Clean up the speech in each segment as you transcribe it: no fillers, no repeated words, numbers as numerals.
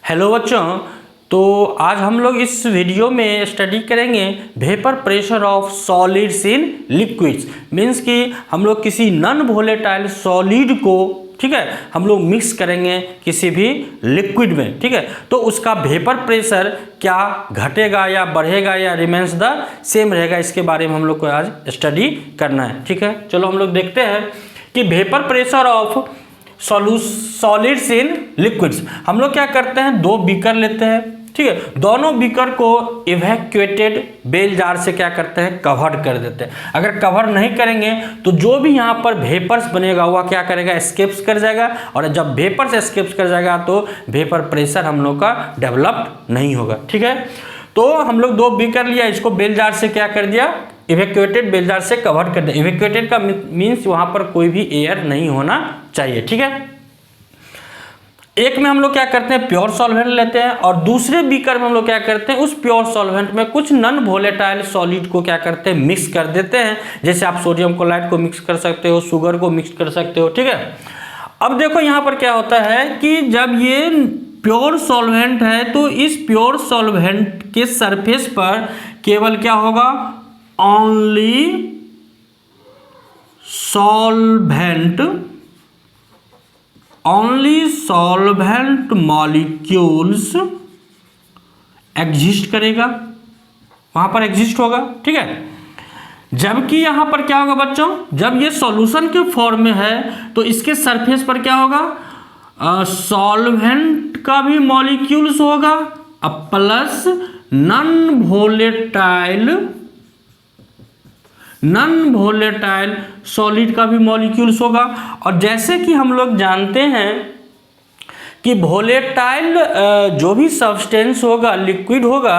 Hello बच्चों, तो आज हम लोग इस वीडियो में स्टडी करेंगे vapour pressure of solids in liquids. Means कि हम लोग किसी नॉन वोलेटाइल सॉलिड को, ठीक है, हम लोग मिक्स करेंगे किसी भी लिक्विड में, ठीक है, तो उसका वेपर प्रेशर क्या घटेगा या बढ़ेगा या रिमेन्स द सेम रहेगा, इसके बारे में हम लोग को आज स्टडी करना है। ठीक है, चलो हम लोग देखते हैं कि vapour pressure of solids in liquids. हम लोग क्या करते हैं, दो बीकर लेते हैं, ठीक है, दोनों बीकर को इवैक्यूएटेड बेल जार से क्या करते हैं, कवर कर देते हैं। अगर कवर नहीं करेंगे तो जो भी यहाँ पर वेपर्स बनेगा वह क्या करेगा, एस्केप्स कर जाएगा, और जब वेपर्स एस्केप्स कर जाएगा तो वेपर प्रेशर हम लोग का डेवलप नहीं होगा। ठीक है, तो हम लोग दो बीकर लिया, इसको बेल जार से क्या कर दिया, इवैक्यूएटेड बेल जार से कवर कर दिया। इवैक्यूएटेड का मीन्स वहां पर कोई भी एयर नहीं होना चाहिए। ठीक है, एक में हम लोग क्या करते हैं, प्योर सॉल्वेंट लेते हैं, और दूसरे बीकर में हम लोग क्या करते हैं, उस प्योर सॉल्वेंट में कुछ नॉन वोलेटाइल सॉलिड को क्या करते हैं, मिक्स कर देते हैं। जैसे आप सोडियम क्लोराइड को मिक्स कर सकते हो, शुगर को मिक्स कर सकते हो। ठीक है, अब देखो यहाँ पर क्या होता है कि जब ये प्योर सॉल्वेंट है तो इस प्योर सॉल्वेंट के सरफेस पर केवल क्या होगा, ओनली सॉल्वेंट मॉलिक्यूल्स एग्जिस्ट करेगा, वहां पर एग्जिस्ट होगा। ठीक है, जबकि यहां पर क्या होगा बच्चों, जब ये सॉल्यूशन के फॉर्म में है तो इसके सरफेस पर क्या होगा, सॉल्वेंट का भी मॉलिक्यूल्स होगा अब प्लस नॉन वोलेटाइल सॉलिड का भी मॉलिक्यूल्स होगा। और जैसे कि हम लोग जानते हैं कि वोलेटाइल जो भी सब्सटेंस होगा, लिक्विड होगा,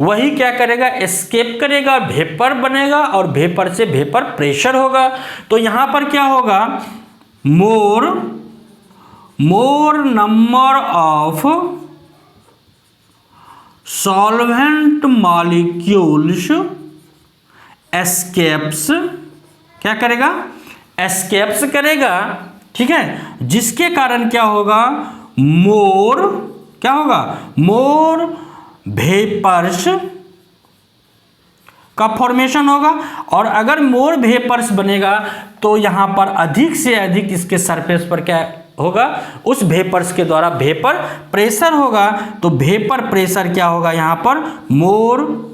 वही क्या करेगा, एस्केप करेगा, वेपर बनेगा, और वेपर से वेपर प्रेशर होगा। तो यहां पर क्या होगा, मोर number of solvent molecules escapes, क्या करेगा, एस्केप्स करेगा। ठीक है, जिसके कारण क्या होगा, मोर वेपर्स का फॉर्मेशन होगा। और अगर मोर वेपर्स बनेगा तो यहां पर अधिक से अधिक इसके सरफेस पर क्या होगा, उस वेपर्स के द्वारा वेपर प्रेशर होगा। तो वेपर प्रेशर क्या होगा, यहां पर मोर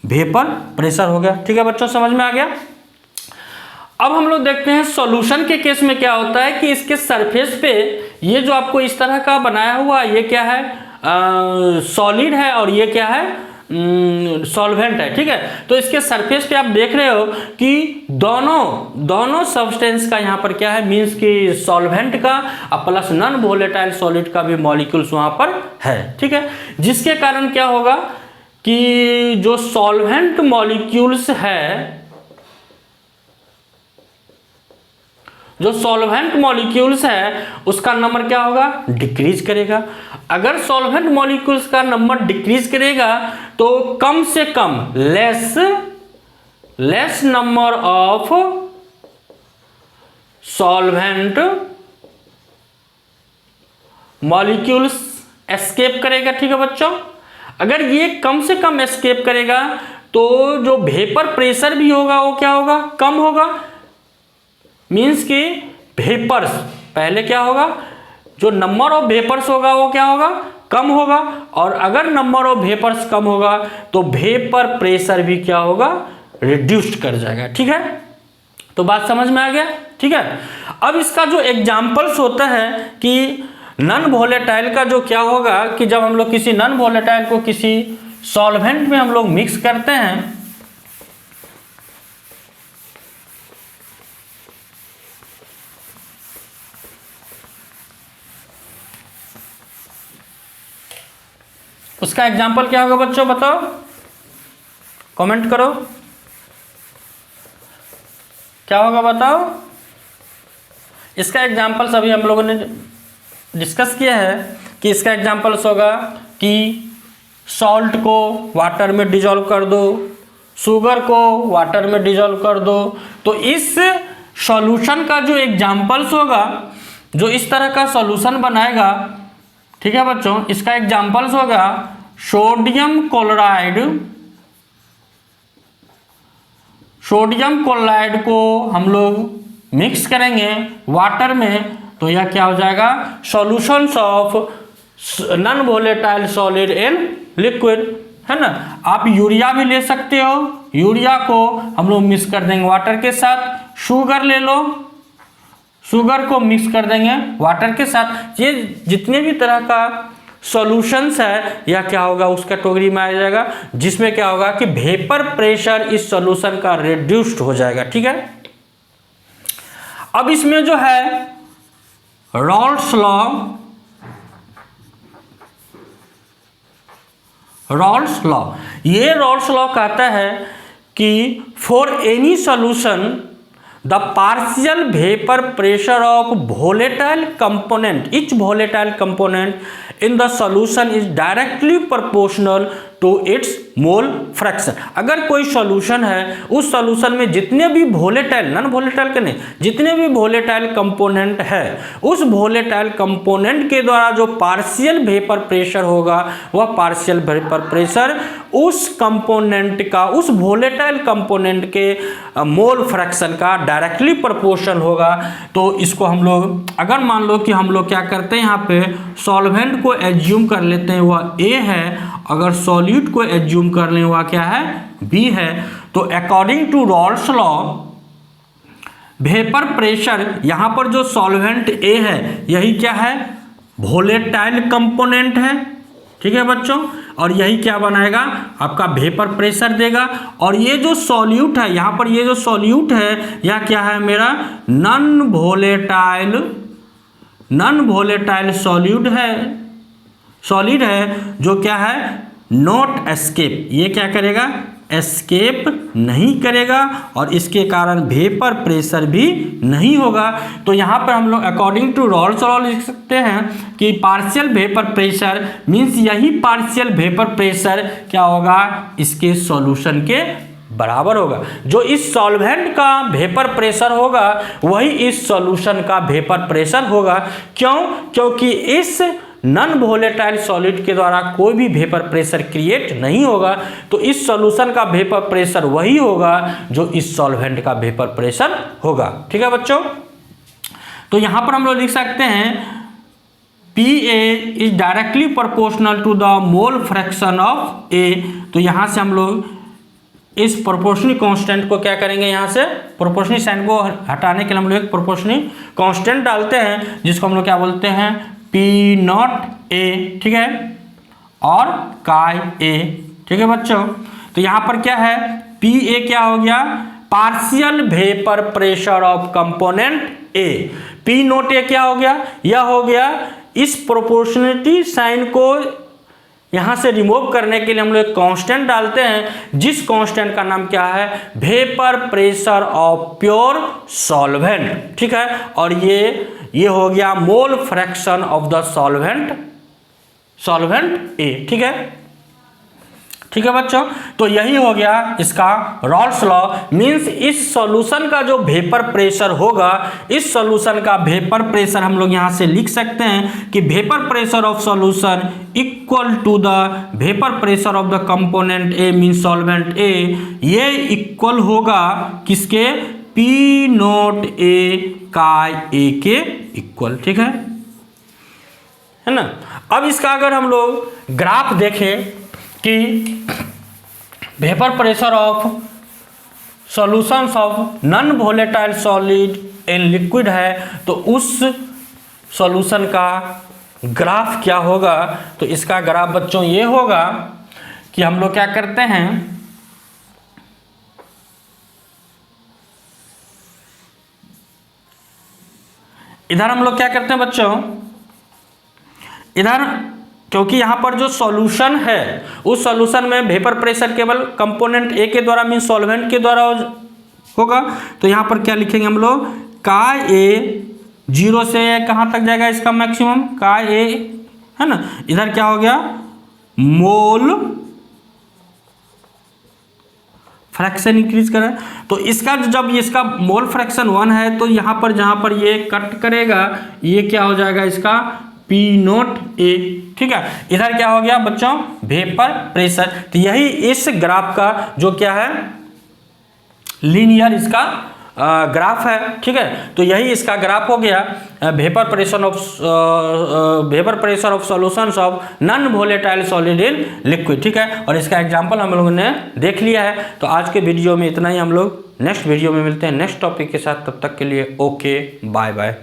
वेपर प्रेशर हो गया। ठीक है बच्चों, समझ में आ गया। अब हम लोग देखते हैं सॉल्यूशन के केस में क्या होता है कि इसके सरफेस पे ये जो आपको इस तरह का बनाया हुआ, ये क्या है, सॉलिड है, और ये क्या है, सॉल्वेंट है। ठीक है, तो इसके सरफेस पे आप देख रहे हो कि दोनों सब्सटेंस का यहाँ पर क्या है, मीन्स कि सॉल्वेंट का प्लस नॉन वोलेटाइल सॉलिड का भी मॉलिक्यूल्स वहां पर है। ठीक है, जिसके कारण क्या होगा कि जो सॉल्वेंट मॉलिक्यूल्स है, उसका नंबर क्या होगा, डिक्रीज करेगा। अगर सॉल्वेंट मॉलिक्यूल्स का नंबर डिक्रीज करेगा तो कम से कम less number of solvent molecules escape करेगा। ठीक है बच्चों, अगर ये कम से कम एस्केप करेगा तो जो वेपर प्रेशर भी होगा वो क्या होगा, कम होगा। मीन्स कि वेपर्स पहले क्या होगा, जो नंबर ऑफ वेपर्स होगा वो क्या होगा, कम होगा। और अगर नंबर ऑफ वेपर्स कम होगा तो वेपर प्रेशर भी क्या होगा, रिड्यूस्ड कर जाएगा। ठीक है, तो बात समझ में आ गया। ठीक है, अब इसका जो एग्जाम्पल्स होता है कि नॉन वोलेटाइल का जो क्या होगा कि जब हम लोग किसी नॉन वोलेटाइल को किसी सॉल्वेंट में हम लोग मिक्स करते हैं, उसका एग्जाम्पल क्या होगा बच्चों, बताओ, कमेंट करो, क्या होगा बताओ। इसका एग्जाम्पल्स अभी हम लोगों ने डिस्कस किया है कि इसका एग्जाम्पल्स होगा कि सॉल्ट को वाटर में डिजोल्व कर दो, शुगर को वाटर में डिजोल्व कर दो। तो इस सॉल्यूशन का जो एग्जाम्पल्स होगा, जो इस तरह का सॉल्यूशन बनाएगा ठीक है बच्चों, इसका एग्जाम्पल्स होगा सोडियम क्लोराइड। सोडियम क्लोराइड को हम लोग मिक्स करेंगे वाटर में तो यह क्या हो जाएगा, solutions of non volatile solid in liquid, है ना। आप यूरिया भी ले सकते हो, यूरिया को हम लोग मिक्स कर देंगे वाटर के साथ। शुगर ले लो, शुगर को मिक्स कर देंगे वाटर के साथ। ये जितने भी तरह का सॉल्यूशंस है या क्या होगा उस कैटेगरी में आ जाएगा, जिसमें क्या होगा कि वेपर प्रेशर इस सॉल्यूशन का रिड्यूस्ड हो जाएगा। ठीक है, अब इसमें जो है रॉल्स लॉ, रॉल्स लॉ, ये रॉल्स लॉ कहता है कि for any solution the partial vapour pressure of volatile component, each volatile component in the solution is directly proportional to its mole fraction. अगर कोई सॉल्यूशन है, उस सॉल्यूशन में जितने भी वोलेटाइल, नॉन वोलेटाइल के नहीं, जितने भी वोलेटाइल कंपोनेंट है, उस वोलेटाइल कंपोनेंट के द्वारा जो पार्शियल वेपर प्रेशर होगा, वह पार्शियल वेपर प्रेशर उस कंपोनेंट का, उस वोलेटाइल कंपोनेंट के मोल फ्रैक्शन का डायरेक्टली प्रोपोर्शनल होगा। तो इसको हम लोग, अगर मान लो कि हम लोग क्या करते हैं, यहाँ पे सॉल्वेंट को एज्यूम कर लेते हैं वह ए है, अगर सॉल्यूट को एज्यूम कर लें वह क्या है, बी है। तो according to Raoult's law vapour pressure, यहां पर जो सॉल्वेंट ए है यही क्या है, वोलेटाइल कंपोनेंट है। ठीक है बच्चों, और यही क्या बनाएगा, आपका वेपर प्रेशर देगा। और ये जो सॉल्यूट है, यहां पर ये जो सॉल्यूट है यह क्या है, मेरा नॉन वोलेटाइल सॉल्यूट है, सॉलिड है, जो क्या है नॉट एस्केप, ये क्या करेगा, एस्केप नहीं करेगा और इसके कारण वेपर प्रेशर भी नहीं होगा। तो यहाँ पर हम लोग अकॉर्डिंग टू रॉल्स लॉ लिख सकते हैं कि पार्शियल वेपर प्रेशर मीन्स यही पार्शियल वेपर प्रेशर क्या होगा, इसके सॉल्यूशन के बराबर होगा। जो इस सॉल्वेंट का वेपर प्रेशर होगा वही इस सॉल्यूशन का वेपर प्रेशर होगा। क्यों, क्योंकि इस नॉन वोलेटाइल सॉलिड के द्वारा कोई भी वेपर प्रेशर क्रिएट नहीं होगा। तो इस सॉल्यूशन का वेपर प्रेशर वही होगा जो इस सॉल्वेंट का वेपर प्रेशर होगा। ठीक है बच्चों, तो यहां पर हम लोग लिख सकते हैं PA is directly proportional to the mole fraction of A। तो यहां से हम लोग इस प्रोपोर्शनल कांस्टेंट को क्या करेंगे, यहाँ से प्रोपोर्शनल साइन को हटाने के लिए हम लोग एक प्रोपोर्शनल कांस्टेंट डालते हैं, जिसको हम लोग क्या बोलते हैं, P नॉट A। ठीक है, और काई A। ठीक है बच्चों, तो यहां पर क्या है, PA क्या हो गया, partial vapour pressure of component A। P naught A क्या हो गया, यह हो गया, इस प्रोपोर्शनलिटी साइन को यहां से रिमूव करने के लिए हम लोग कांस्टेंट डालते हैं, जिस कांस्टेंट का नाम क्या है, vapour pressure of pure solvent. ठीक है, और ये हो गया mole fraction of the solvent A. ठीक है बच्चों, तो यही हो गया इसका रॉल्स लॉ। मींस इस सॉल्यूशन का जो वेपर प्रेशर होगा, इस सॉल्यूशन का वेपर प्रेशर हम लोग यहां से लिख सकते हैं कि vapour pressure of solution equal to the vapour pressure of the component A means solvent A. ये इक्वल होगा किसके, P naught A chi A के इक्वल। ठीक है ना। अब इसका अगर हम लोग ग्राफ देखें कि vapour pressure of solutions of non volatile solid in liquid है, तो उस सॉल्यूशन का ग्राफ क्या होगा। तो इसका ग्राफ बच्चों ये होगा कि हम लोग क्या करते हैं, इधर हम लोग क्या करते हैं बच्चों, इधर क्योंकि यहाँ पर जो सॉल्यूशन है उस सॉल्यूशन में वेपर प्रेशर केवल कंपोनेंट ए के द्वारा मीन सॉल्वेंट के द्वारा होगा। तो यहाँ पर क्या लिखेंगे हम लोग, काई ए 0 से कहाँ तक जाएगा इसका मैक्सिमम, काई ए, है ना। इधर क्या हो गया, मोल फ्रैक्शन इंक्रीज करें। तो इसका जब इसका मोल फ्रैक्शन 1 है तो यहाँ पर जहाँ पर ये कट करेगा ये क्या हो जाएगा, इसका P नोट A, ठीक है। इधर क्या हो गया बच्चों, वेपर प्रेशर। तो यही इस ग्राफ का जो क्या है, लीनियर इसका ग्राफ है, ठीक है। तो यही इसका ग्राफ हो गया, vapour pressure of solutions of non volatile solid in liquid, ठीक है। और इसका एग्जांपल हम लोगों ने देख लिया है। तो आज के वीडियो में इतना ही, हम लोग नेक्स्ट वीडियो में मिलते हैं नेक्स्ट टॉपिक के साथ। तब तक के लिए ओके, बाय बाय।